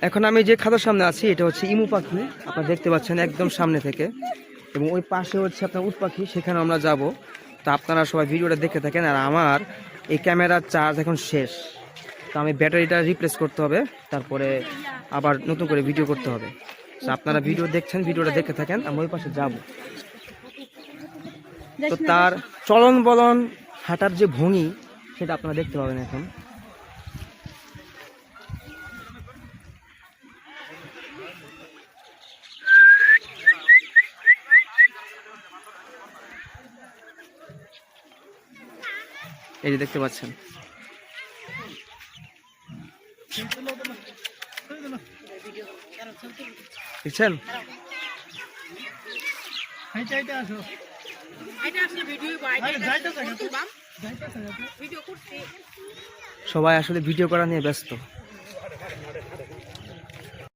এখন আমি যে খাতার সামনে আছি এটা হচ্ছে ইমু পাখি, আপনারা দেখতে পাচ্ছেন একদম সামনে থেকে। এবং ওই পাশে হচ্ছে আপনার উট পাখি, সেখানে আমরা যাব। তো আপনারা সবাই ভিডিওটা দেখতে থাকেন। আর আমার এই ক্যামেরার চার্জ এখন শেষ, তো আমি ব্যাটারিটা রিপ্লেস করতে হবে, তারপরে আবার নতুন করে ভিডিও করতে হবে। তো আপনারা ভিডিও দেখছেন, ভিডিওটা দেখতে থাকেন, আমি ওই পাশে যাব। তো তার চলন বলন হাঁটার যে ভঙ্গি সেটা আপনারা দেখতে পাবেন এখন। এই যে দেখতে পাচ্ছেন, দেখছেন? সবাই আসলে ভিডিও করা নিয়ে ব্যস্ত।